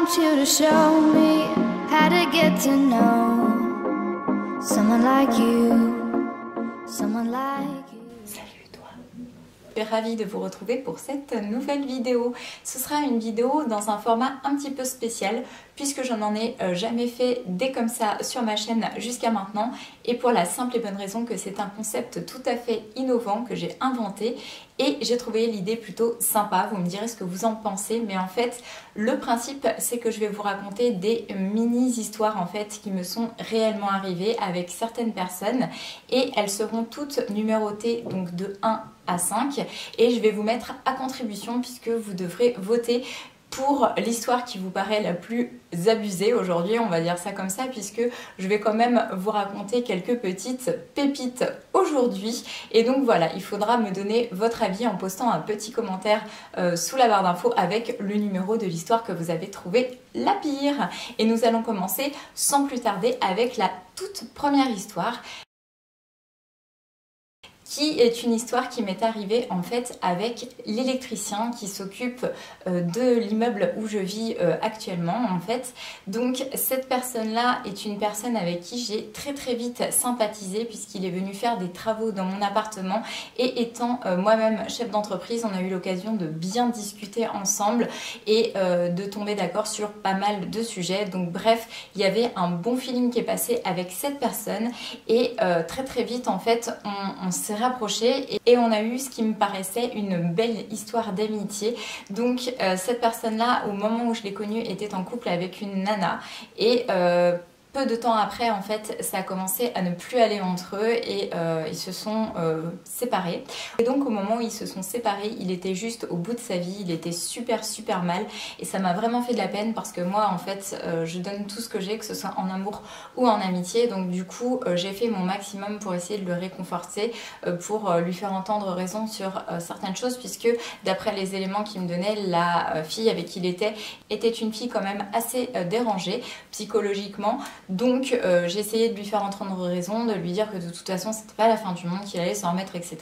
want you to show me how to get to know someone like you, someone like you. Salut toi. Je suis ravie de vous retrouver pour cette nouvelle vidéo. Ce sera une vidéo dans un format un petit peu spécial puisque je n'en ai jamais fait des comme ça sur ma chaîne jusqu'à maintenant, et pour la simple et bonne raison que c'est un concept tout à fait innovant que j'ai inventé et j'ai trouvé l'idée plutôt sympa. Vous me direz ce que vous en pensez, mais en fait le principe c'est que je vais vous raconter des mini-histoires en fait qui me sont réellement arrivées avec certaines personnes, et elles seront toutes numérotées donc de 1 à 5, et je vais vous mettre à contribution puisque vous devrez voter pour l'histoire qui vous paraît la plus abusée aujourd'hui, on va dire ça comme ça, puisque je vais quand même vous raconter quelques petites pépites aujourd'hui. Et donc voilà, il faudra me donner votre avis en postant un petit commentaire sous la barre d'infos avec le numéro de l'histoire que vous avez trouvé la pire. Et nous allons commencer sans plus tarder avec la toute première histoire, qui est une histoire qui m'est arrivée en fait avec l'électricien qui s'occupe de l'immeuble où je vis actuellement en fait. Donc cette personne-là est une personne avec qui j'ai très vite sympathisé puisqu'il est venu faire des travaux dans mon appartement, et étant moi-même chef d'entreprise, on a eu l'occasion de bien discuter ensemble et de tomber d'accord sur pas mal de sujets. Donc bref, il y avait un bon feeling qui est passé avec cette personne, et très vite en fait on s'est rapprochés et on a eu ce qui me paraissait une belle histoire d'amitié. Donc cette personne là, au moment où je l'ai connue, était en couple avec une nana, et peu de temps après, en fait, ça a commencé à ne plus aller entre eux, et ils se sont séparés. Et donc au moment où ils se sont séparés, il était juste au bout de sa vie, il était super mal, et ça m'a vraiment fait de la peine parce que moi en fait je donne tout ce que j'ai, que ce soit en amour ou en amitié. Donc du coup j'ai fait mon maximum pour essayer de le réconforter, pour lui faire entendre raison sur certaines choses, puisque d'après les éléments qu'il me donnait, la fille avec qui il était une fille quand même assez dérangée psychologiquement. Donc j'ai essayé de lui faire entendre raison, de lui dire que de toute façon c'était pas la fin du monde, qu'il allait s'en remettre, etc.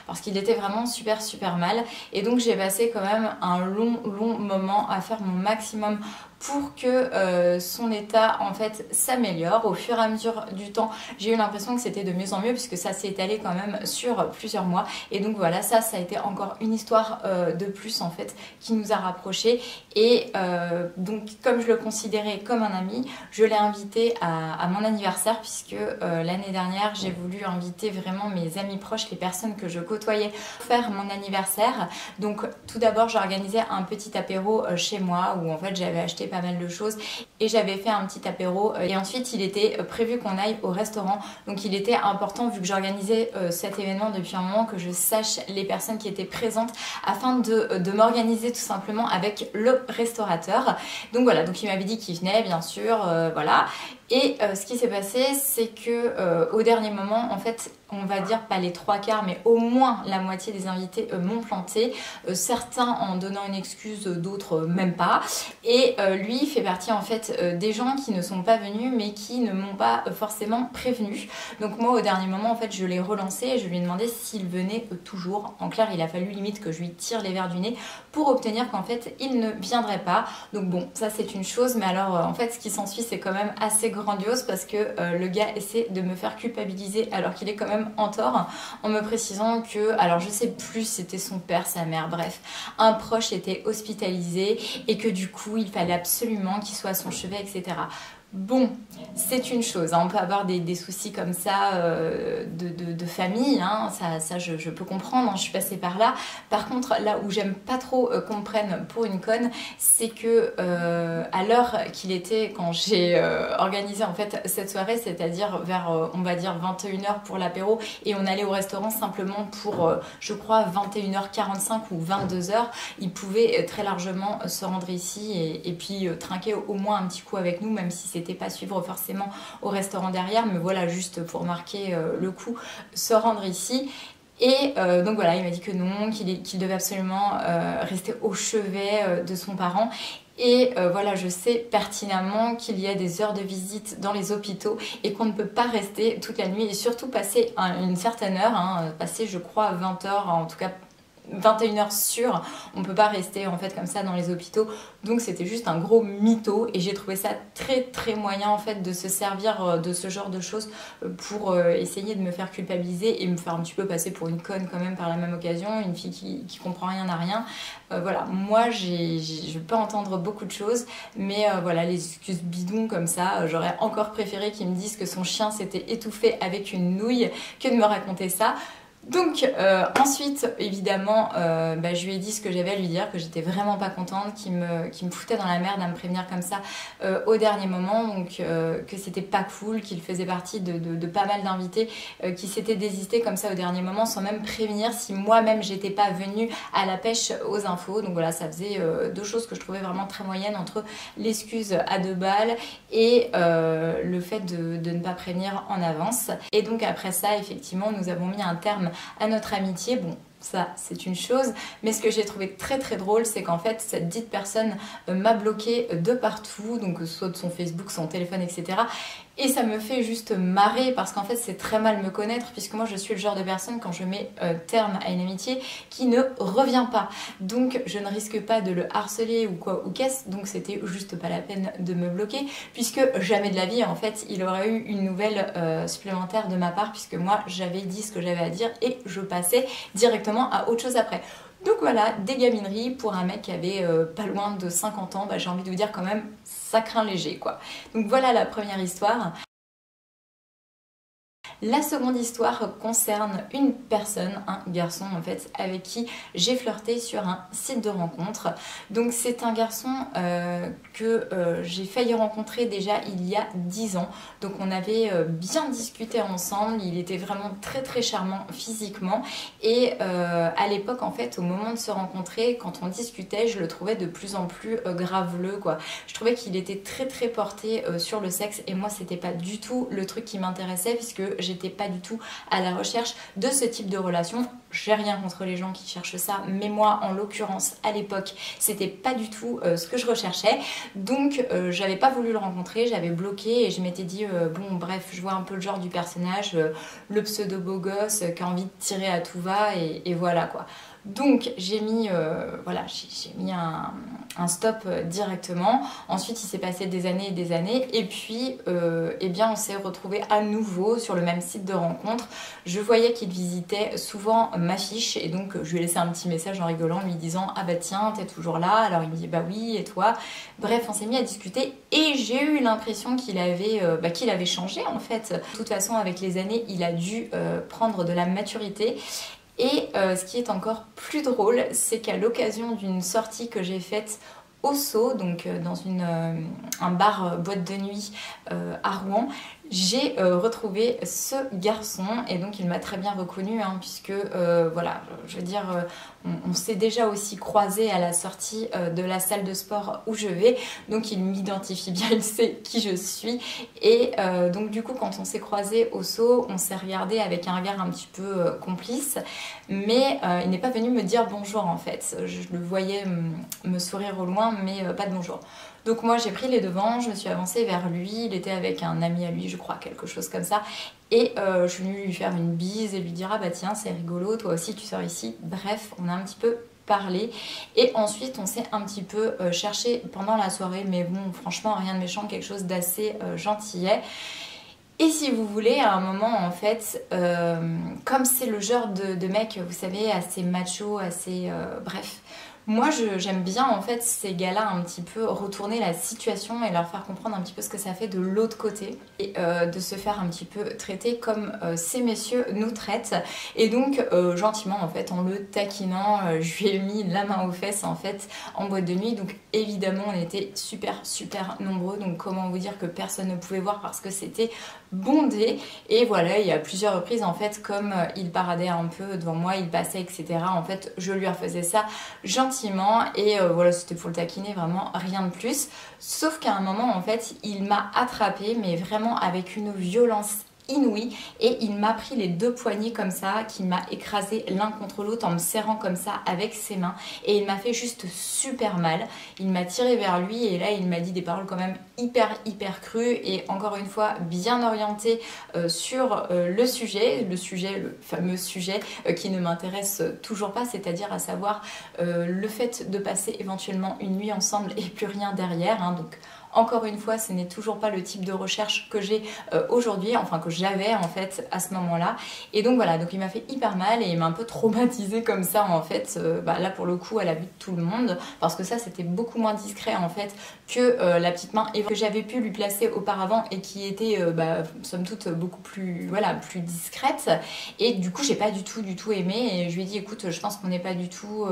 Parce qu'il était vraiment super mal. Et donc j'ai passé quand même un long moment à faire mon maximum pour que son état en fait s'améliore. Au fur et à mesure du temps, j'ai eu l'impression que c'était de mieux en mieux, puisque ça s'est étalé quand même sur plusieurs mois. Et donc voilà, ça a été encore une histoire de plus en fait qui nous a rapprochés. Et donc comme je le considérais comme un ami, je l'ai invité à mon anniversaire, puisque l'année dernière j'ai voulu inviter vraiment mes amis proches, les personnes que je côtoyais, pour faire mon anniversaire. Donc tout d'abord j'ai organisé un petit apéro chez moi, où en fait j'avais acheté pas mal de choses et j'avais fait un petit apéro, et ensuite il était prévu qu'on aille au restaurant. Donc il était important, vu que j'organisais cet événement depuis un moment, que je sache les personnes qui étaient présentes afin de m'organiser tout simplement avec le restaurateur. Donc voilà, donc il m'avait dit qu'il venait bien sûr, voilà. Et ce qui s'est passé, c'est que au dernier moment, en fait, on va dire pas les 3/4, mais au moins la moitié des invités m'ont planté. Certains en donnant une excuse, d'autres même pas. Et lui fait partie en fait des gens qui ne sont pas venus, mais qui ne m'ont pas forcément prévenu. Donc moi, au dernier moment, en fait, je l'ai relancé et je lui ai demandé s'il venait toujours. En clair, il a fallu limite que je lui tire les verres du nez pour obtenir qu'en fait, il ne viendrait pas. Donc bon, ça c'est une chose, mais alors en fait, ce qui s'ensuit, c'est quand même assez grandiose, parce que le gars essaie de me faire culpabiliser alors qu'il est quand même en tort, en me précisant que, alors je sais plus si c'était son père, sa mère, bref, un proche était hospitalisé et que du coup il fallait absolument qu'il soit à son chevet, etc. Bon, c'est une chose, hein, on peut avoir des soucis comme ça de famille, hein, ça je peux comprendre, hein, je suis passée par là. Par contre, là où j'aime pas trop qu'on me prenne pour une conne, c'est que à l'heure qu'il était quand j'ai organisé en fait cette soirée, c'est-à-dire vers on va dire 21h pour l'apéro, et on allait au restaurant simplement pour je crois 21h45 ou 22h, il pouvait très largement se rendre ici et puis trinquer au moins un petit coup avec nous, même si c'était pas suivre forcément au restaurant derrière, mais voilà, juste pour marquer le coup, se rendre ici. Et donc voilà, il m'a dit que non, qu'il devait absolument rester au chevet de son parent. Et voilà, je sais pertinemment qu'il y a des heures de visite dans les hôpitaux et qu'on ne peut pas rester toute la nuit, et surtout passer une certaine heure, hein, passer je crois 20h, en tout cas 21h sûr, on peut pas rester en fait comme ça dans les hôpitaux, donc c'était juste un gros mytho et j'ai trouvé ça très très moyen en fait de se servir de ce genre de choses pour essayer de me faire culpabiliser et me faire un petit peu passer pour une conne quand même par la même occasion, une fille qui comprend rien à rien. Voilà, moi je peux entendre beaucoup de choses, mais voilà, les excuses bidons comme ça, j'aurais encore préféré qu'ils me disent que son chien s'était étouffé avec une nouille que de me raconter ça. Donc ensuite évidemment je lui ai dit ce que j'avais à lui dire, que j'étais vraiment pas contente, qu'il me foutait dans la merde à me prévenir comme ça au dernier moment, donc que c'était pas cool, qu'il faisait partie de pas mal d'invités qui s'étaient désistés comme ça au dernier moment sans même prévenir si moi-même j'étais pas venue à la pêche aux infos. Donc voilà, ça faisait deux choses que je trouvais vraiment très moyennes entre l'excuse à 2 balles et le fait de ne pas prévenir en avance. Et donc après ça effectivement nous avons mis un terme à notre amitié. Bon, ça c'est une chose, mais ce que j'ai trouvé très très drôle, c'est qu'en fait cette dite personne m'a bloqué de partout, donc soit de son Facebook, son téléphone, etc. Et ça me fait juste marrer parce qu'en fait c'est très mal me connaître, puisque moi je suis le genre de personne, quand je mets terme à une amitié, qui ne revient pas. Donc je ne risque pas de le harceler ou quoi ou qu'est-ce, donc c'était juste pas la peine de me bloquer, puisque jamais de la vie en fait il aurait eu une nouvelle supplémentaire de ma part, puisque moi j'avais dit ce que j'avais à dire et je passais directement à autre chose après. Donc voilà, des gamineries pour un mec qui avait pas loin de 50 ans, j'ai envie de vous dire quand même, ça craint léger quoi. Donc voilà la première histoire. La seconde histoire concerne une personne, un garçon en fait, avec qui j'ai flirté sur un site de rencontre. Donc c'est un garçon que j'ai failli rencontrer déjà il y a 10 ans. Donc on avait bien discuté ensemble, il était vraiment très très charmant physiquement. Et à l'époque en fait, au moment de se rencontrer, quand on discutait, je le trouvais de plus en plus graveleux quoi. Je trouvais qu'il était très très porté sur le sexe et moi c'était pas du tout le truc qui m'intéressait, puisque j'étais pas du tout à la recherche de ce type de relation. J'ai rien contre les gens qui cherchent ça, mais moi en l'occurrence à l'époque c'était pas du tout ce que je recherchais. Donc j'avais pas voulu le rencontrer, j'avais bloqué et je m'étais dit bon bref, je vois un peu le genre du personnage, le pseudo beau gosse qui a envie de tirer à tout va et voilà quoi. Donc j'ai mis, j'ai mis un stop directement. Ensuite il s'est passé des années et des années et puis eh bien on s'est retrouvés à nouveau sur le même site de rencontre. Je voyais qu'il visitait souvent ma fiche et donc je lui ai laissé un petit message en rigolant, lui disant ah bah tiens t'es toujours là, alors il me dit bah oui et toi. Bref on s'est mis à discuter et j'ai eu l'impression qu'il avait changé en fait. De toute façon avec les années il a dû prendre de la maturité. Et ce qui est encore plus drôle, c'est qu'à l'occasion d'une sortie que j'ai faite au Sceau, donc dans un bar boîte de nuit à Rouen, j'ai retrouvé ce garçon et donc il m'a très bien reconnue puisque voilà, je veux dire on s'est déjà aussi croisés à la sortie de la salle de sport où je vais, donc il m'identifie bien, il sait qui je suis et donc du coup quand on s'est croisés au Sceau, on s'est regardé avec un regard un petit peu complice, mais il n'est pas venu me dire bonjour en fait. Je le voyais me sourire au loin mais pas de bonjour. Donc moi j'ai pris les devants, je me suis avancée vers lui, il était avec un ami à lui je crois, quelque chose comme ça, et je suis venue lui faire une bise et lui dire ah bah tiens c'est rigolo, toi aussi tu sors ici. Bref, on a un petit peu parlé et ensuite on s'est un petit peu cherché pendant la soirée, mais bon franchement rien de méchant, quelque chose d'assez gentillet. Et si vous voulez, à un moment en fait, comme c'est le genre de mec, vous savez, assez macho, assez bref, moi j'aime bien en fait ces gars-là un petit peu retourner la situation et leur faire comprendre un petit peu ce que ça fait de l'autre côté et de se faire un petit peu traiter comme ces messieurs nous traitent. Et donc gentiment en fait en le taquinant, je lui ai mis la main aux fesses en fait en boîte de nuit. Donc évidemment on était super nombreux, donc comment vous dire que personne ne pouvait voir parce que c'était bondé. Et voilà, il y a plusieurs reprises en fait, comme il paradait un peu devant moi, il passait etc, en fait je lui refaisais ça gentiment et voilà, c'était pour le taquiner, vraiment rien de plus. Sauf qu'à un moment en fait il m'a attrapée, mais vraiment avec une violence inouïe et il m'a pris les deux poignets comme ça, qu'il m'a écrasé l'un contre l'autre en me serrant comme ça avec ses mains et il m'a fait juste super mal. Il m'a tiré vers lui et là il m'a dit des paroles quand même hyper crues et encore une fois bien orientées sur le fameux sujet qui ne m'intéresse toujours pas, c'est-à-dire à savoir le fait de passer éventuellement une nuit ensemble et plus rien derrière, hein, donc encore une fois, ce n'est toujours pas le type de recherche que j'ai aujourd'hui, enfin que j'avais en fait à ce moment-là. Et donc voilà, donc il m'a fait hyper mal et il m'a un peu traumatisée comme ça en fait. Là pour le coup à la vue de tout le monde, parce que ça c'était beaucoup moins discret en fait que la petite main que j'avais pu lui placer auparavant et qui était somme toute beaucoup plus, voilà, plus discrète. Et du coup j'ai pas du tout aimé et je lui ai dit écoute, je pense qu'on n'est pas du tout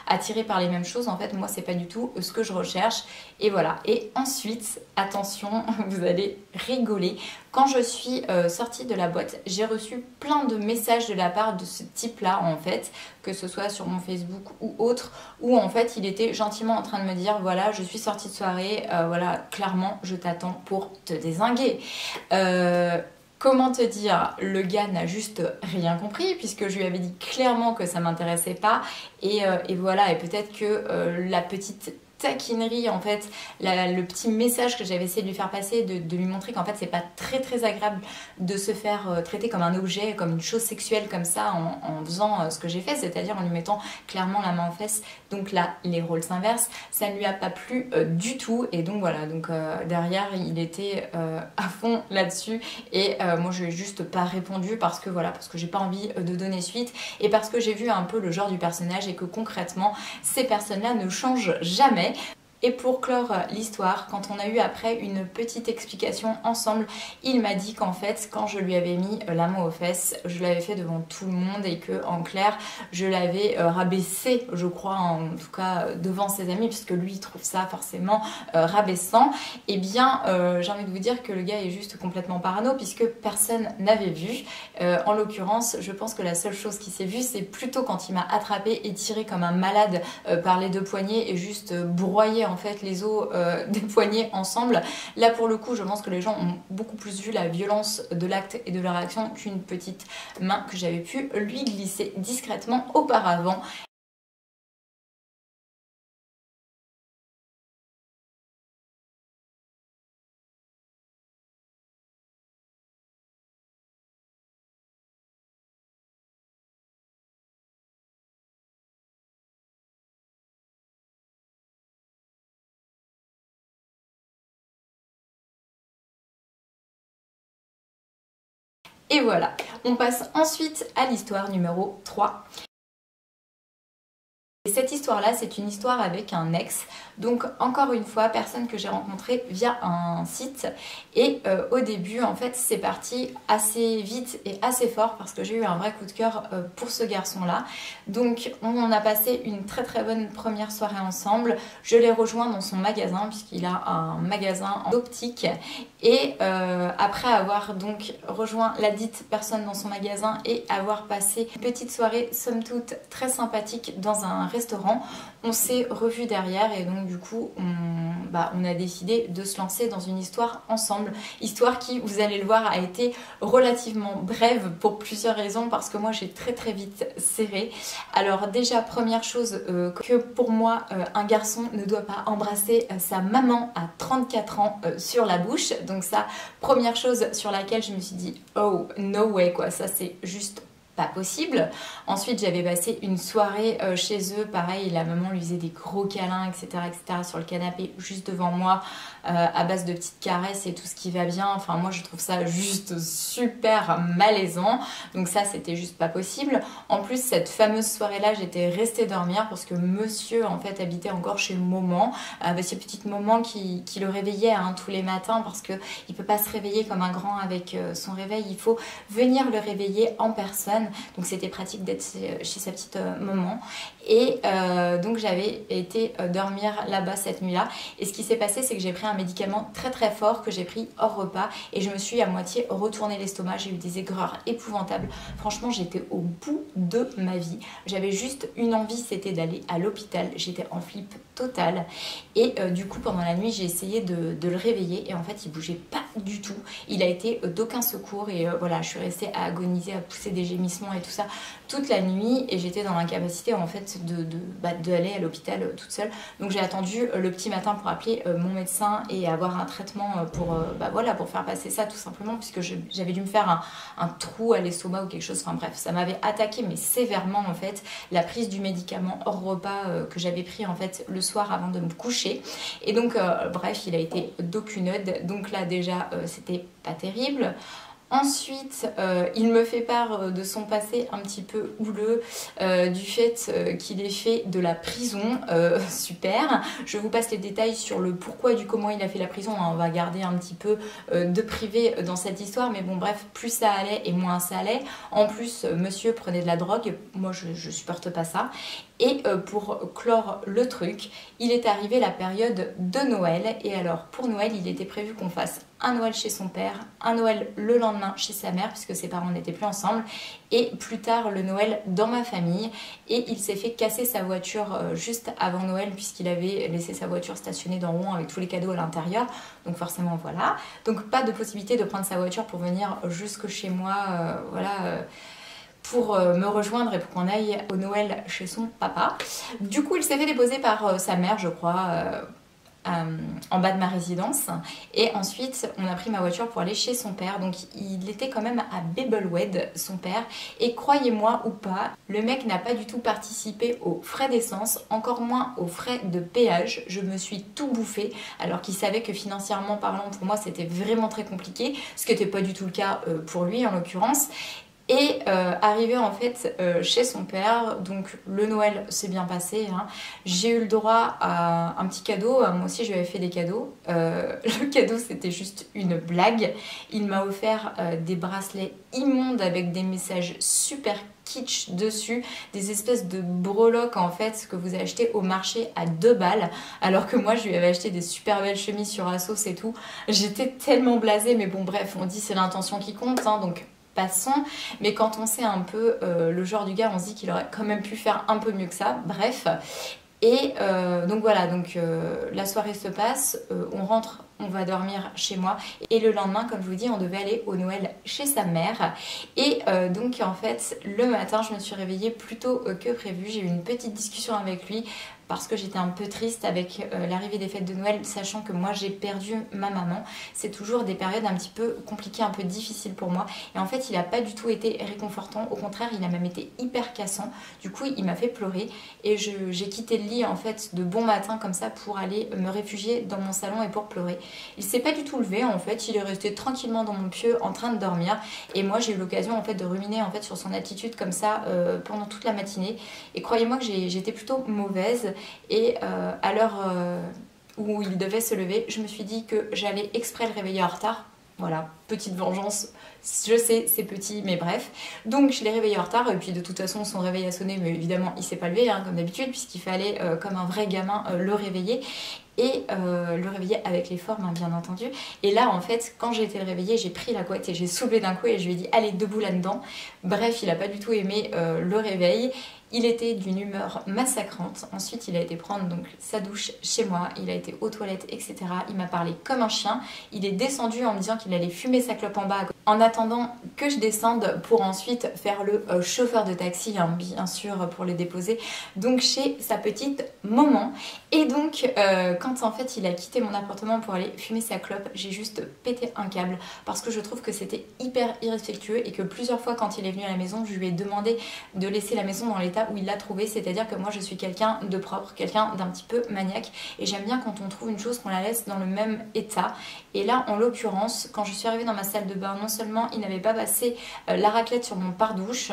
attiré par les mêmes choses. En fait moi c'est pas du tout ce que je recherche. Et voilà. Et ensuite, attention, vous allez rigoler. Quand je suis sortie de la boîte, j'ai reçu plein de messages de la part de ce type-là, en fait, que ce soit sur mon Facebook ou autre, où en fait, il était gentiment en train de me dire, voilà, je suis sortie de soirée, voilà, clairement, je t'attends pour te dézinguer. Comment te dire, le gars n'a juste rien compris puisque je lui avais dit clairement que ça m'intéressait pas et voilà, et peut-être que la petite taquinerie en fait, le petit message que j'avais essayé de lui faire passer, de lui montrer qu'en fait c'est pas très agréable de se faire traiter comme un objet, comme une chose sexuelle comme ça en faisant ce que j'ai fait, c'est-à-dire en lui mettant clairement la main en fesse. Donc là les rôles s'inversent, ça ne lui a pas plu du tout et donc voilà, donc derrière il était à fond là-dessus et moi je lui ai juste pas répondu parce que voilà, parce que j'ai pas envie de donner suite et parce que j'ai vu un peu le genre du personnage et que concrètement ces personnes-là ne changent jamais. Et pour clore l'histoire, quand on a eu après une petite explication ensemble, il m'a dit qu'en fait, quand je lui avais mis la main aux fesses, je l'avais fait devant tout le monde et que en clair, je l'avais rabaissé, je crois, en tout cas devant ses amis, puisque lui il trouve ça forcément rabaissant. Et bien, j'ai envie de vous dire que le gars est juste complètement parano, puisque personne n'avait vu. En l'occurrence, je pense que la seule chose qui s'est vue, c'est plutôt quand il m'a attrapé et tiré comme un malade par les deux poignets et juste broyé en fait les os des poignets ensemble. Là pour le coup je pense que les gens ont beaucoup plus vu la violence de l'acte et de la réaction qu'une petite main que j'avais pu lui glisser discrètement auparavant. Et voilà, on passe ensuite à l'histoire numéro 3. Et cette histoire-là, c'est une histoire avec un ex, donc encore une fois, personne que j'ai rencontrée via un site. Et au début, en fait, c'est parti assez vite et assez fort parce que j'ai eu un vrai coup de cœur pour ce garçon-là. Donc on a passé une très bonne première soirée ensemble. Je l'ai rejoint dans son magasin puisqu'il a un magasin d'optique. Et après avoir donc rejoint la dite personne dans son magasin et avoir passé une petite soirée somme toute très sympathique dans un restaurant, on s'est revus derrière et donc du coup on a décidé de se lancer dans une histoire ensemble. Histoire qui, vous allez le voir, a été relativement brève pour plusieurs raisons parce que moi j'ai très vite serré. Alors déjà, première chose, que pour moi un garçon ne doit pas embrasser sa maman à 34 ans sur la bouche. Donc ça, première chose sur laquelle je me suis dit oh no way quoi, ça c'est juste pas possible. Ensuite j'avais passé une soirée chez eux, pareil, la maman lui faisait des gros câlins etc sur le canapé juste devant moi, à base de petites caresses et tout ce qui va bien. Enfin moi je trouve ça juste super malaisant, donc ça c'était juste pas possible. En plus cette fameuse soirée là j'étais restée dormir parce que monsieur en fait habitait encore chez maman, ces petites mamans qui le réveillaient hein, tous les matins parce que il peut pas se réveiller comme un grand avec son réveil, il faut venir le réveiller en personne. Donc c'était pratique d'être chez sa petite maman. Et donc j'avais été dormir là-bas cette nuit-là. Et ce qui s'est passé, c'est que j'ai pris un médicament très fort que j'ai pris hors repas. Et je me suis à moitié retourné l'estomac. J'ai eu des aigreurs épouvantables. Franchement, j'étais au bout de ma vie. J'avais juste une envie, c'était d'aller à l'hôpital. J'étais en flip total. Et du coup, pendant la nuit, j'ai essayé de le réveiller. Et en fait, il bougeait pas du tout. Il a été d'aucun secours et voilà, je suis restée à agoniser, à pousser des gémissements et tout ça toute la nuit et j'étais dans l'incapacité en fait d'aller à l'hôpital toute seule. Donc j'ai attendu le petit matin pour appeler mon médecin et avoir un traitement pour, voilà, pour faire passer ça tout simplement, puisque j'avais dû me faire un trou à l'estomac ou quelque chose. Enfin bref, ça m'avait attaqué mais sévèrement en fait, la prise du médicament hors repas que j'avais pris en fait le soir avant de me coucher. Et donc bref, il a été d'aucune aide. Donc là déjà c'était pas terrible. Ensuite, il me fait part de son passé un petit peu houleux, du fait qu'il ait fait de la prison. Super. Je vous passe les détails sur le pourquoi du comment il a fait la prison. On va garder un petit peu de privé dans cette histoire. Mais bon, bref, plus ça allait et moins ça allait. En plus, monsieur prenait de la drogue. Moi, je supporte pas ça. Et pour clore le truc, il est arrivé la période de Noël. Et alors, pour Noël, il était prévu qu'on fasse un Noël chez son père, un Noël le lendemain chez sa mère, puisque ses parents n'étaient plus ensemble, et plus tard le Noël dans ma famille. Et il s'est fait casser sa voiture juste avant Noël, puisqu'il avait laissé sa voiture stationnée dans Rouen avec tous les cadeaux à l'intérieur. Donc forcément, voilà. Donc pas de possibilité de prendre sa voiture pour venir jusque chez moi, pour me rejoindre et pour qu'on aille au Noël chez son papa. Du coup, il s'est fait déposer par sa mère, je crois, en bas de ma résidence. Et ensuite, on a pris ma voiture pour aller chez son père. Donc, il était quand même à Babelwed, son père. Et croyez-moi ou pas, le mec n'a pas du tout participé aux frais d'essence, encore moins aux frais de péage. Je me suis tout bouffé, alors qu'il savait que financièrement parlant, pour moi, c'était vraiment très compliqué. Ce qui n'était pas du tout le cas pour lui, en l'occurrence. Et arrivé en fait chez son père, donc le Noël s'est bien passé, hein. J'ai eu le droit à un petit cadeau, moi aussi je lui avais fait des cadeaux. Le cadeau c'était juste une blague. Il m'a offert des bracelets immondes avec des messages super kitsch dessus, des espèces de breloques en fait que vous achetez au marché à 2 balles, alors que moi je lui avais acheté des super belles chemises sur Asos et tout. J'étais tellement blasée, mais bon bref, on dit c'est l'intention qui compte, hein, donc passons. Mais quand on sait un peu le genre du gars, on se dit qu'il aurait quand même pu faire un peu mieux que ça. Bref. Et donc voilà, donc la soirée se passe, on rentre, on va dormir chez moi. Et le lendemain, comme je vous dis, on devait aller au Noël chez sa mère. Et donc en fait, le matin, je me suis réveillée plus tôt que prévu. J'ai eu une petite discussion avec lui, parce que j'étais un peu triste avec l'arrivée des fêtes de Noël, sachant que moi j'ai perdu ma maman. C'est toujours des périodes un petit peu compliquées, un peu difficiles pour moi. Et en fait, il n'a pas du tout été réconfortant. Au contraire, il a même été hyper cassant. Du coup, il m'a fait pleurer. Et j'ai quitté le lit en fait de bon matin comme ça pour aller me réfugier dans mon salon et pour pleurer. Il s'est pas du tout levé en fait. Il est resté tranquillement dans mon pieu en train de dormir. Et moi, j'ai eu l'occasion en fait de ruminer en fait sur son attitude comme ça pendant toute la matinée. Et croyez-moi que j'étais plutôt mauvaise. Et à l'heure où il devait se lever, je me suis dit que j'allais exprès le réveiller en retard. Voilà, petite vengeance, je sais, c'est petit, mais bref. Donc je l'ai réveillé en retard, et puis de toute façon son réveil a sonné, mais évidemment il s'est pas levé, hein, comme d'habitude, puisqu'il fallait, comme un vrai gamin, le réveiller. Et le réveiller avec les formes, hein, bien entendu. Et là, en fait, quand j'ai été le réveiller, j'ai pris la couette et j'ai soulevé d'un coup et je lui ai dit « Allez, debout là-dedans ». Bref, il a pas du tout aimé le réveil. Il était d'une humeur massacrante. Ensuite, il a été prendre donc sa douche chez moi. Il a été aux toilettes, etc. Il m'a parlé comme un chien. Il est descendu en me disant qu'il allait fumer sa clope en bas en attendant que je descende pour ensuite faire le chauffeur de taxi, hein, bien sûr, pour le déposer. Donc chez sa petite maman. Et donc, quand en fait il a quitté mon appartement pour aller fumer sa clope, j'ai juste pété un câble parce que je trouve que c'était hyper irrespectueux et que plusieurs fois quand il est venu à la maison, je lui ai demandé de laisser la maison dans l'état où il l'a trouvé, c'est-à-dire que moi je suis quelqu'un de propre, quelqu'un d'un petit peu maniaque et j'aime bien quand on trouve une chose qu'on la laisse dans le même état. Et là en l'occurrence, quand je suis arrivée dans ma salle de bain, non seulement il n'avait pas passé la raclette sur mon pare-douche,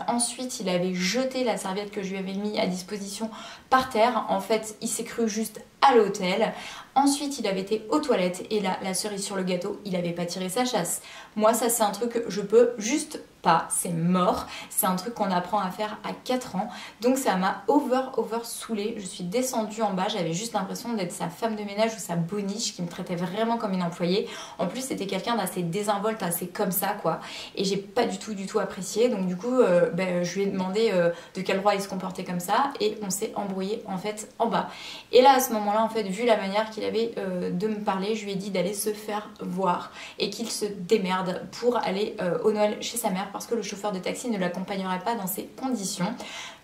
ensuite il avait jeté la serviette que je lui avais mis à disposition par terre. En fait il s'est cru juste à l'hôtel. Ensuite il avait été aux toilettes et là la cerise sur le gâteau, il avait pas tiré sa chasse. Moi ça c'est un truc que je peux juste pas, c'est mort. C'est un truc qu'on apprend à faire à 4 ans. Donc ça m'a over saoulée. Je suis descendue en bas, j'avais juste l'impression d'être sa femme de ménage ou sa boniche qui me traitait vraiment comme une employée. En plus c'était quelqu'un d'assez désinvolte, assez comme ça quoi. Et j'ai pas du tout apprécié. Donc du coup je lui ai demandé de quel droit il se comportait comme ça et on s'est embrouillé en fait en bas. Et là à ce moment là en fait vu la manière qu'il qu'il avait de me parler, je lui ai dit d'aller se faire voir et qu'il se démerde pour aller au Noël chez sa mère parce que le chauffeur de taxi ne l'accompagnerait pas dans ces conditions.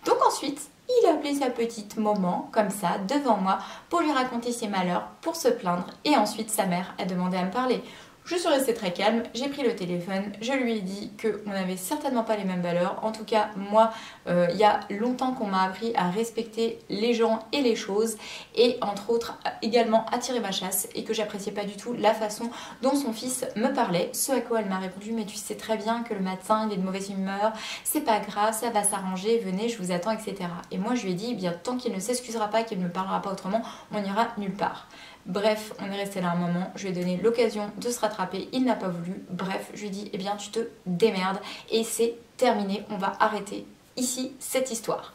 Donc ensuite, il a appelé sa petite maman comme ça devant moi pour lui raconter ses malheurs, pour se plaindre, et ensuite sa mère a demandé à me parler. Je suis restée très calme, j'ai pris le téléphone, je lui ai dit qu'on n'avait certainement pas les mêmes valeurs. En tout cas, moi, il y a longtemps qu'on m'a appris à respecter les gens et les choses, et entre autres également à tirer ma chasse, et que j'appréciais pas du tout la façon dont son fils me parlait. Ce à quoi elle m'a répondu: mais tu sais très bien que le matin il est de mauvaise humeur, c'est pas grave, ça va s'arranger, venez, je vous attends, etc. Et moi je lui ai dit, bien tant qu'il ne s'excusera pas, qu'il ne me parlera pas autrement, on n'ira nulle part. Bref, on est resté là un moment, je lui ai donné l'occasion de se rattraper, il n'a pas voulu. Bref, je lui ai dit, eh bien tu te démerdes et c'est terminé, on va arrêter ici cette histoire.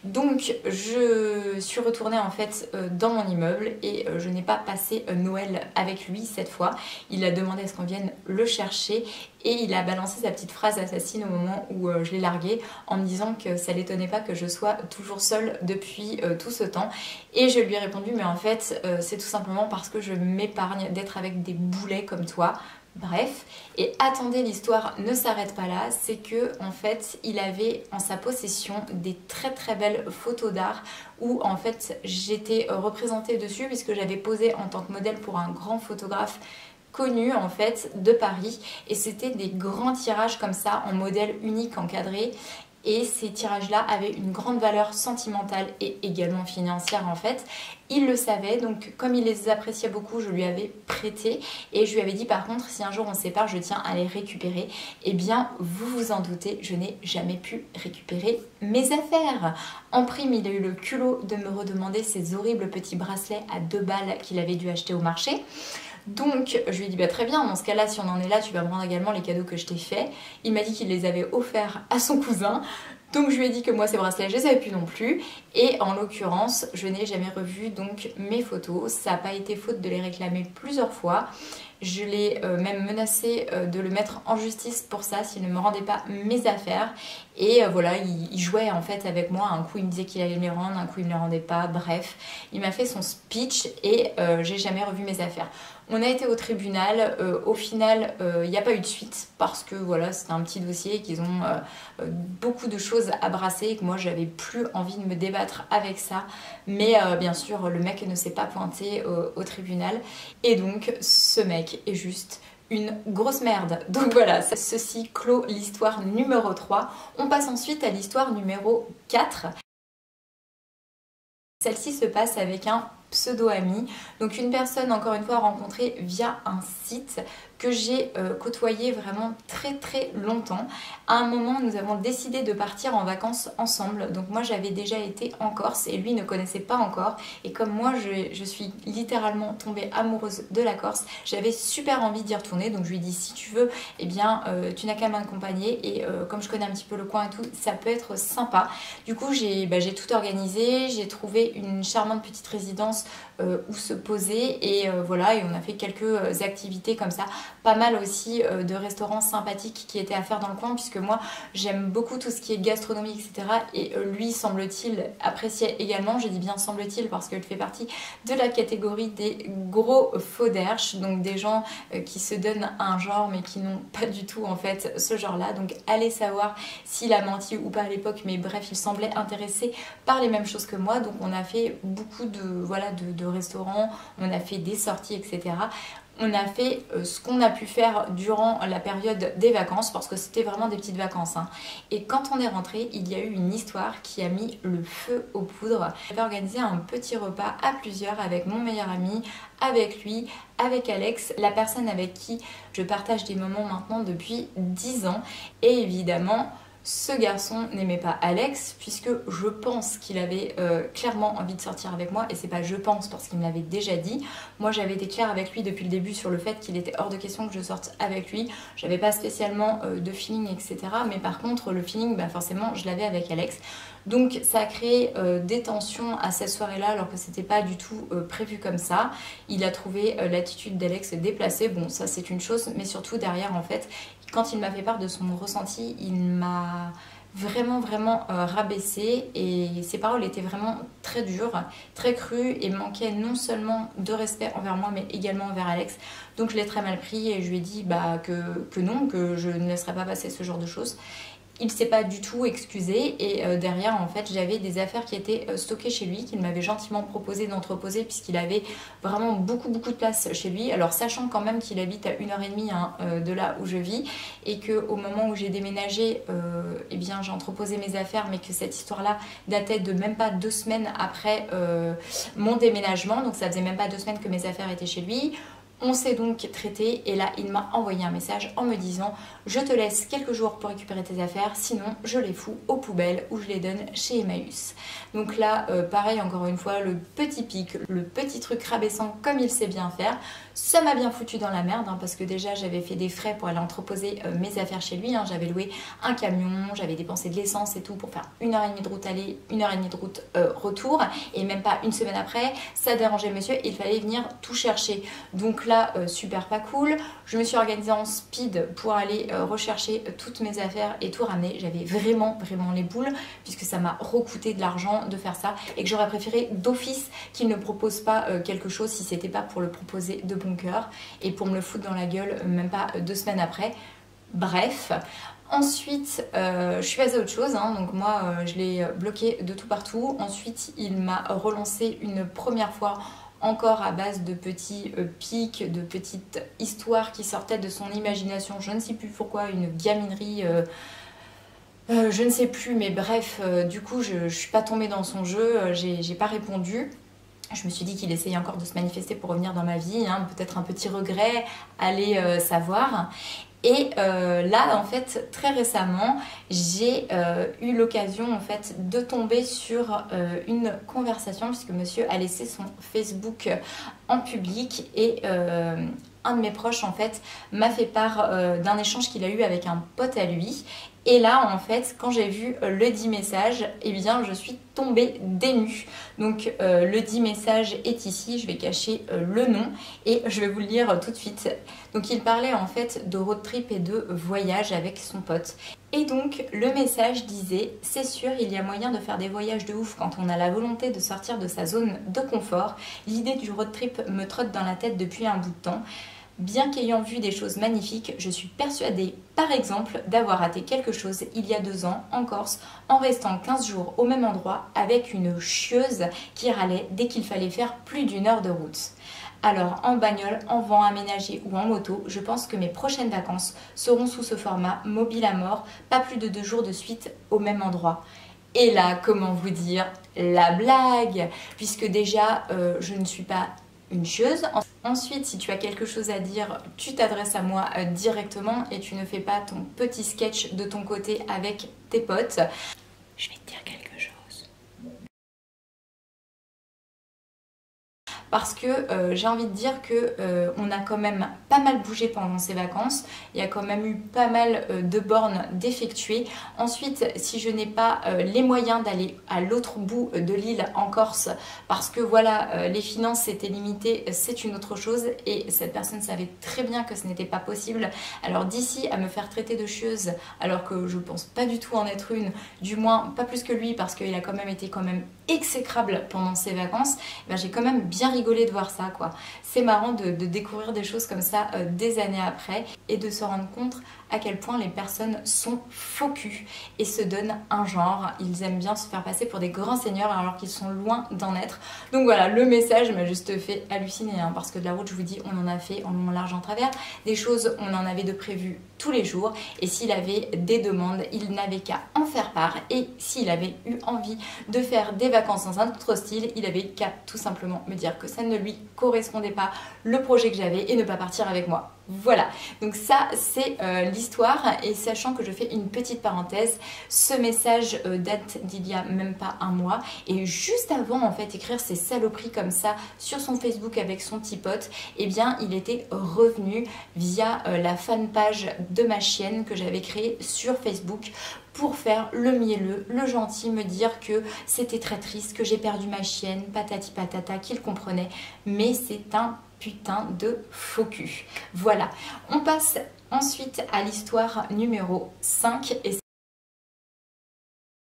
Donc je suis retournée en fait dans mon immeuble et je n'ai pas passé Noël avec lui cette fois. Il a demandé à ce qu'on vienne le chercher et il a balancé sa petite phrase assassine au moment où je l'ai largué en me disant que ça l'étonnait pas que je sois toujours seule depuis tout ce temps. Et je lui ai répondu, mais en fait c'est tout simplement parce que je m'épargne d'être avec des boulets comme toi. Bref, et attendez, l'histoire ne s'arrête pas là, c'est que en fait il avait en sa possession des très très belles photos d'art où en fait j'étais représentée dessus puisque j'avais posé en tant que modèle pour un grand photographe connu en fait de Paris, et c'était des grands tirages comme ça en modèle unique encadré. Et ces tirages-là avaient une grande valeur sentimentale et également financière en fait. Il le savait, donc comme il les appréciait beaucoup, je lui avais prêté et je lui avais dit par contre, si un jour on se sépare, je tiens à les récupérer. Eh bien, vous vous en doutez, je n'ai jamais pu récupérer mes affaires. En prime, il a eu le culot de me redemander ces horribles petits bracelets à 2 balles qu'il avait dû acheter au marché. Donc je lui ai dit bah très bien, dans ce cas là si on en est là tu vas me rendre également les cadeaux que je t'ai fait. Il m'a dit qu'il les avait offerts à son cousin, donc je lui ai dit que moi ces bracelets je les avais plus non plus. Et en l'occurrence je n'ai jamais revu donc mes photos, ça n'a pas été faute de les réclamer plusieurs fois. Je l'ai même menacé de le mettre en justice pour ça s'il ne me rendait pas mes affaires. Et voilà, il jouait en fait avec moi. Un coup il me disait qu'il allait me les rendre, un coup il me les rendait pas. Bref, il m'a fait son speech et j'ai jamais revu mes affaires. On a été au tribunal, au final il n'y a pas eu de suite parce que voilà, c'était un petit dossier et qu'ils ont beaucoup de choses à brasser et que moi j'avais plus envie de me débattre avec ça. Mais bien sûr le mec ne s'est pas pointé au tribunal et donc ce mec est juste une grosse merde. Donc voilà, ceci clôt l'histoire numéro 3. On passe ensuite à l'histoire numéro 4. Celle-ci se passe avec un pseudo-ami, donc une personne encore une fois rencontrée via un site que j'ai côtoyé vraiment très très longtemps. À un moment nous avons décidé de partir en vacances ensemble, donc moi j'avais déjà été en Corse et lui ne connaissait pas encore, et comme moi je suis littéralement tombée amoureuse de la Corse, j'avais super envie d'y retourner, donc je lui ai dit si tu veux, eh bien tu n'as qu'à m'accompagner et comme je connais un petit peu le coin et tout, ça peut être sympa. Du coup j'ai tout organisé, j'ai trouvé une charmante petite résidence où se poser et voilà, et on a fait quelques activités comme ça, pas mal aussi de restaurants sympathiques qui étaient à faire dans le coin puisque moi j'aime beaucoup tout ce qui est gastronomie etc, et lui semble-t-il appréciait également. Je dis bien semble-t-il parce qu'il fait partie de la catégorie des gros faux derches, donc des gens qui se donnent un genre mais qui n'ont pas du tout en fait ce genre là, donc allez savoir s'il a menti ou pas à l'époque, mais bref il semblait intéressé par les mêmes choses que moi. Donc on a fait beaucoup de restaurants, on a fait des sorties etc. On a fait ce qu'on a pu faire durant la période des vacances parce que c'était vraiment des petites vacances hein. Et quand on est rentré, il y a eu une histoire qui a mis le feu aux poudres. J'avais organisé un petit repas à plusieurs avec mon meilleur ami, avec lui, avec Alex, la personne avec qui je partage des moments maintenant depuis 10 ans. Et évidemment ce garçon n'aimait pas Alex puisque je pense qu'il avait clairement envie de sortir avec moi, et c'est pas je pense parce qu'il me l'avait déjà dit. Moi j'avais été claire avec lui depuis le début sur le fait qu'il était hors de question que je sorte avec lui. J'avais pas spécialement de feeling etc, mais par contre le feeling forcément je l'avais avec Alex. Donc ça a créé des tensions à cette soirée là alors que c'était pas du tout prévu comme ça. Il a trouvé l'attitude d'Alex déplacée, bon ça c'est une chose, mais surtout derrière en fait quand il m'a fait part de son ressenti, il m'a vraiment rabaissé, et ses paroles étaient vraiment très dures, très crues, et manquaient non seulement de respect envers moi mais également envers Alex. Donc je l'ai très mal pris et je lui ai dit que non, que je ne laisserais pas passer ce genre de choses. Il s'est pas du tout excusé, et derrière en fait j'avais des affaires qui étaient stockées chez lui, qu'il m'avait gentiment proposé d'entreposer puisqu'il avait vraiment beaucoup de place chez lui. Alors sachant quand même qu'il habite à 1h30 hein, de là où je vis, et qu'au moment où j'ai déménagé, eh bien j'ai entreposé mes affaires, mais que cette histoire là datait de même pas 2 semaines après mon déménagement, donc ça faisait même pas 2 semaines que mes affaires étaient chez lui. On s'est donc traité, et là il m'a envoyé un message en me disant « Je te laisse quelques jours pour récupérer tes affaires, sinon je les fous aux poubelles ou je les donne chez Emmaüs. » Donc là, pareil, encore une fois, le petit pic, le petit truc rabaissant comme il sait bien faire. Ça m'a bien foutu dans la merde, hein, parce que déjà j'avais fait des frais pour aller entreposer mes affaires chez lui. Hein. J'avais loué un camion, j'avais dépensé de l'essence et tout pour faire 1h30 de route aller, 1h30 de route retour. Et même pas une semaine après, ça dérangeait monsieur, il fallait venir tout chercher. Donc là, super pas cool. Je me suis organisée en speed pour aller rechercher toutes mes affaires et tout ramener. J'avais vraiment les boules, puisque ça m'a recouté de l'argent de faire ça, et que j'aurais préféré d'office qu'il ne propose pas quelque chose si c'était pas pour le proposer de bon cœur et pour me le foutre dans la gueule même pas 2 semaines après. Bref. Ensuite, je suis passée à autre chose, hein. Donc moi je l'ai bloqué de tout partout. Ensuite il m'a relancé une première fois, encore à base de petits pics, de petites histoires qui sortaient de son imagination. Je ne sais plus pourquoi, une gaminerie, je ne sais plus, mais bref, du coup je suis pas tombée dans son jeu, j'ai pas répondu. Je me suis dit qu'il essayait encore de se manifester pour revenir dans ma vie, hein, peut-être un petit regret, allez savoir. Et là, en fait, très récemment, j'ai eu l'occasion en fait de tomber sur une conversation, puisque monsieur a laissé son Facebook en public, et un de mes proches en fait m'a fait part d'un échange qu'il a eu avec un pote à lui. Et là, en fait, quand j'ai vu le dit message, eh bien, je suis tombée des nues. Donc, le dit message est ici. Je vais cacher le nom et je vais vous le lire tout de suite. Donc, il parlait en fait de road trip et de voyage avec son pote. Et donc, le message disait « C'est sûr, il y a moyen de faire des voyages de ouf quand on a la volonté de sortir de sa zone de confort. L'idée du road trip me trotte dans la tête depuis un bout de temps. Bien qu'ayant vu des choses magnifiques, je suis persuadée, par exemple, d'avoir raté quelque chose il y a 2 ans en Corse, en restant 15 jours au même endroit avec une chieuse qui râlait dès qu'il fallait faire plus d'1 heure de route. Alors, en bagnole, en van aménagé ou en moto, je pense que mes prochaines vacances seront sous ce format mobile à mort, pas plus de 2 jours de suite au même endroit. » Et là, comment vous dire, la blague, puisque déjà, je ne suis pas une chieuse. Ensuite, si tu as quelque chose à dire, tu t'adresses à moi directement et tu ne fais pas ton petit sketch de ton côté avec tes potes. Je vais te dire quelque chose. Parce que j'ai envie de dire que on a quand même pas mal bougé pendant ces vacances. Il y a quand même eu pas mal de bornes d'effectuer. Ensuite, si je n'ai pas les moyens d'aller à l'autre bout de l'île en Corse, parce que voilà, les finances étaient limitées, c'est une autre chose, et cette personne savait très bien que ce n'était pas possible. Alors d'ici à me faire traiter de chieuse, alors que je pense pas du tout en être une, du moins pas plus que lui, parce qu'il a quand même été exécrable pendant ses vacances, ben, j'ai quand même bien rigolé de voir ça, quoi. C'est marrant de découvrir des choses comme ça des années après, et de se rendre compte à quel point les personnes sont faux cul et se donnent un genre. Ils aiment bien se faire passer pour des grands seigneurs alors qu'ils sont loin d'en être. Donc voilà, le message m'a juste fait halluciner, hein, parce que de la route, je vous dis, on en a fait en long, en large, en travers. Des choses, on en avait de prévues tous les jours, et s'il avait des demandes, il n'avait qu'à en faire part, et s'il avait eu envie de faire des vacances dans un autre style, il avait qu'à tout simplement me dire que ça ne lui correspondait pas, le projet que j'avais, et ne pas partir avec moi. Voilà, donc ça c'est l'histoire, et sachant que je fais une petite parenthèse, ce message date d'il y a même pas 1 mois, et juste avant en fait écrire ces saloperies comme ça sur son Facebook avec son petit pote, eh bien il était revenu via la fanpage de ma chienne que j'avais créée sur Facebook, pour faire le mielleux, le gentil, me dire que c'était très triste, que j'ai perdu ma chienne, patati patata, qu'il comprenait, mais c'est un putain de faux cul. Voilà, on passe ensuite à l'histoire numéro 5, et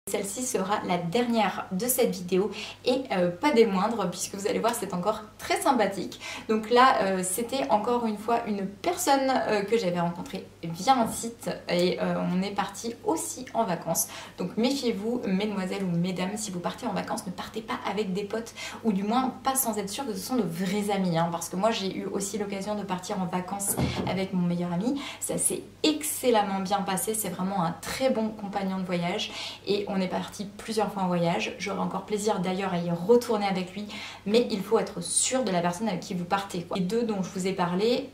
Celle-ci sera la dernière de cette vidéo et pas des moindres, puisque vous allez voir c'est encore très sympathique. Donc là c'était encore une fois une personne que j'avais rencontrée via un site et on est parti aussi en vacances. Donc méfiez-vous mesdemoiselles ou mesdames, si vous partez en vacances, ne partez pas avec des potes, ou du moins pas sans être sûr que ce sont de vrais amis, hein, parce que moi j'ai eu aussi l'occasion de partir en vacances avec mon meilleur ami. Ça s'est excellemment bien passé, c'est vraiment un très bon compagnon de voyage et on est parti plusieurs fois en voyage. J'aurai encore plaisir d'ailleurs à y retourner avec lui, mais il faut être sûr de la personne avec qui vous partez, quoi. Les deux dont je vous ai parlé,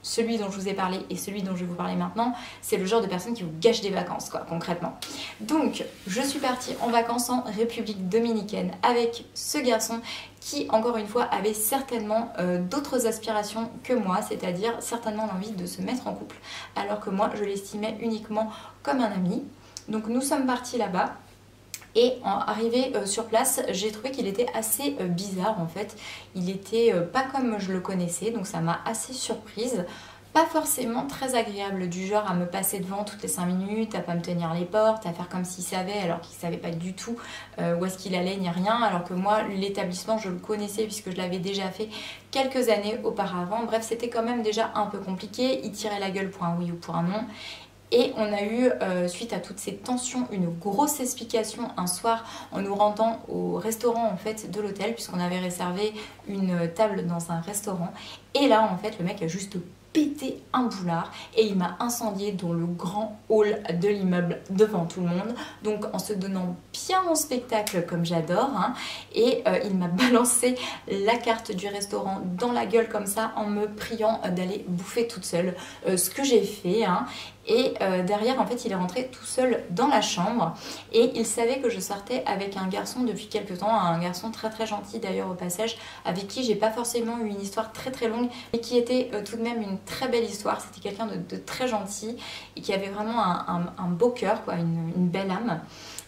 celui dont je vous ai parlé et celui dont je vais vous parler maintenant, c'est le genre de personne qui vous gâche des vacances, quoi, concrètement. Donc, je suis partie en vacances en République dominicaine avec ce garçon qui, encore une fois, avait certainement d'autres aspirations que moi, c'est-à-dire certainement l'envie de se mettre en couple, alors que moi, je l'estimais uniquement comme un ami. Donc, nous sommes partis là-bas. Et arrivé sur place, j'ai trouvé qu'il était assez bizarre en fait. Il était pas comme je le connaissais, donc ça m'a assez surprise. Pas forcément très agréable, du genre à me passer devant toutes les 5 minutes, à pas me tenir les portes, à faire comme s'il savait alors qu'il savait pas du tout où est-ce qu'il allait, ni rien. Alors que moi, l'établissement, je le connaissais puisque je l'avais déjà fait quelques années auparavant. Bref, c'était quand même déjà un peu compliqué. Il tirait la gueule pour un oui ou pour un non. Et on a eu, suite à toutes ces tensions, une grosse explication un soir en nous rendant au restaurant en fait de l'hôtel, puisqu'on avait réservé une table dans un restaurant. Et là en fait le mec a juste pété un boulard et il m'a incendié dans le grand hall de l'immeuble devant tout le monde, donc en se donnant bien en spectacle comme j'adore, hein, et il m'a balancé la carte du restaurant dans la gueule comme ça en me priant d'aller bouffer toute seule, ce que j'ai fait, hein. Et derrière en fait il est rentré tout seul dans la chambre et il savait que je sortais avec un garçon depuis quelques temps, un garçon très très gentil d'ailleurs au passage, avec qui j'ai pas forcément eu une histoire très très longue mais qui était tout de même une très belle histoire. C'était quelqu'un de très gentil et qui avait vraiment un beau cœur, quoi, une belle âme.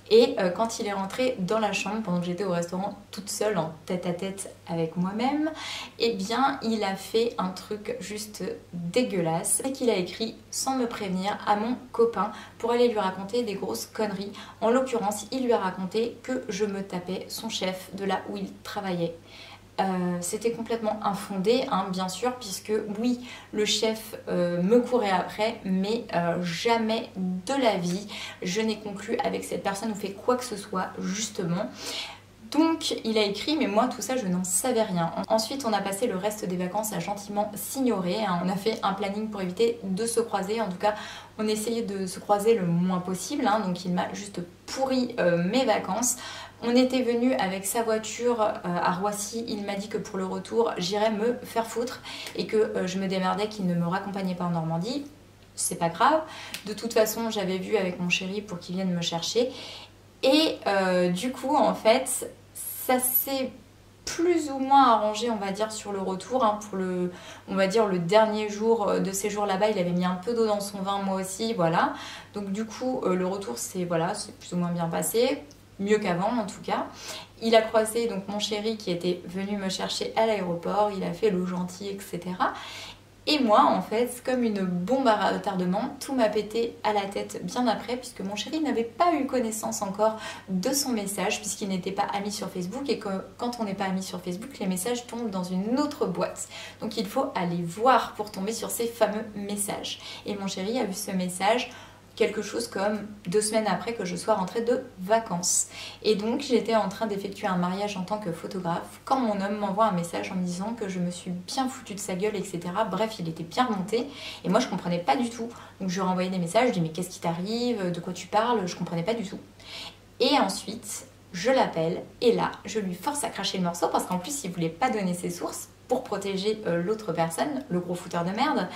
Et quand il est rentré dans la chambre, pendant que j'étais au restaurant toute seule en tête-à-tête avec moi-même, eh bien il a fait un truc juste dégueulasse et qu'il a écrit sans me prévenir à mon copain pour aller lui raconter des grosses conneries. En l'occurrence, il lui a raconté que je me tapais son chef de là où il travaillait. C'était complètement infondé, hein, bien sûr, puisque oui, le chef me courait après, mais jamais de la vie je n'ai conclu avec cette personne ou fait quoi que ce soit, justement. Donc il a écrit, mais moi tout ça je n'en savais rien. Ensuite on a passé le reste des vacances à gentiment s'ignorer, hein. On a fait un planning pour éviter de se croiser, en tout cas on essayait de se croiser le moins possible, hein. Donc il m'a juste pourri mes vacances. On était venu avec sa voiture à Roissy, il m'a dit que pour le retour j'irais me faire foutre et que je me démerdais qu'il ne me raccompagnait pas en Normandie. C'est pas grave, de toute façon j'avais vu avec mon chéri pour qu'il vienne me chercher. Et du coup en fait ça s'est plus ou moins arrangé, on va dire, sur le retour, hein, pour le, on va dire, le dernier jour de séjour là-bas. Il avait mis un peu d'eau dans son vin, moi aussi, voilà. Donc du coup le retour c'est voilà, c'est plus ou moins bien passé, mieux qu'avant en tout cas. Il a croisé donc mon chéri qui était venu me chercher à l'aéroport, il a fait le gentil, etc. Et moi, en fait, comme une bombe à retardement, tout m'a pété à la tête bien après, puisque mon chéri n'avait pas eu connaissance encore de son message, puisqu'il n'était pas ami sur Facebook, et que quand on n'est pas ami sur Facebook, les messages tombent dans une autre boîte. Donc il faut aller voir pour tomber sur ces fameux messages. Et mon chéri a vu ce message quelque chose comme 2 semaines après que je sois rentrée de vacances. Et donc j'étais en train d'effectuer un mariage en tant que photographe quand mon homme m'envoie un message en me disant que je me suis bien foutue de sa gueule, etc. Bref, il était bien remonté et moi je comprenais pas du tout. Donc je lui ai renvoyé des messages, je lui ai dit mais qu'est-ce qui t'arrive, de quoi tu parles, je comprenais pas du tout. Et ensuite je l'appelle et là je lui force à cracher le morceau parce qu'en plus il voulait pas donner ses sources pour protéger l'autre personne, le gros fouteur de merde.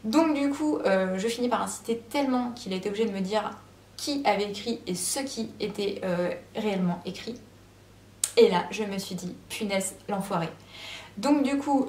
Donc du coup, je finis par insister tellement qu'il a été obligé de me dire qui avait écrit et ce qui était réellement écrit. Et là, je me suis dit, punaise, l'enfoiré. Donc du coup,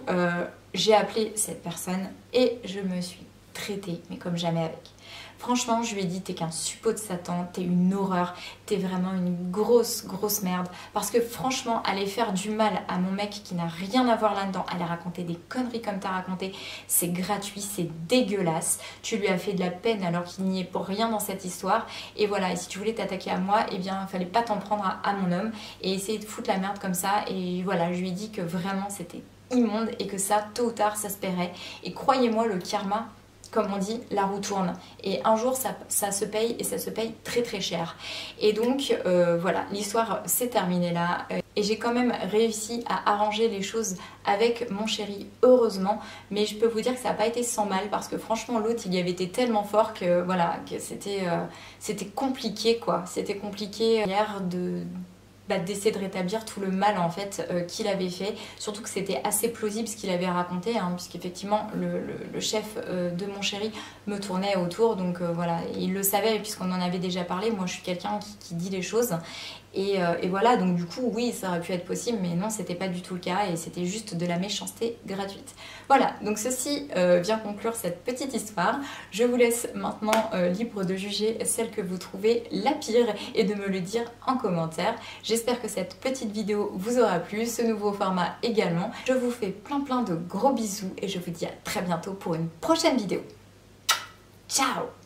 j'ai appelé cette personne et je me suis traité, mais comme jamais avec. Franchement, je lui ai dit, t'es qu'un suppôt de Satan, t'es une horreur, t'es vraiment une grosse merde. Parce que franchement, aller faire du mal à mon mec qui n'a rien à voir là-dedans, aller raconter des conneries comme t'as raconté, c'est gratuit, c'est dégueulasse. Tu lui as fait de la peine alors qu'il n'y est pour rien dans cette histoire. Et voilà, et si tu voulais t'attaquer à moi, eh bien, il fallait pas t'en prendre à mon homme et essayer de foutre la merde comme ça. Et voilà, je lui ai dit que vraiment c'était immonde et que ça, tôt ou tard, ça se paierait. Et croyez-moi, le karma, comme on dit, la roue tourne. Et un jour, ça se paye et ça se paye très cher. Et donc, voilà, l'histoire s'est terminée là. Et j'ai quand même réussi à arranger les choses avec mon chéri, heureusement. Mais je peux vous dire que ça n'a pas été sans mal parce que franchement, l'autre, il y avait été tellement fort que voilà, que c'était compliqué, quoi. C'était compliqué hier d'essayer de rétablir tout le mal en fait qu'il avait fait, surtout que c'était assez plausible ce qu'il avait raconté, hein, puisqu'effectivement le chef de mon chéri me tournait autour, donc voilà, il le savait puisqu'on en avait déjà parlé. Moi je suis quelqu'un qui dit les choses et voilà, donc du coup oui, ça aurait pu être possible, mais non, c'était pas du tout le cas et c'était juste de la méchanceté gratuite. Voilà, donc ceci vient conclure cette petite histoire. Je vous laisse maintenant libre de juger celle que vous trouvez la pire et de me le dire en commentaire. J'espère que cette petite vidéo vous aura plu, ce nouveau format également. Je vous fais plein de gros bisous et je vous dis à très bientôt pour une prochaine vidéo. Ciao!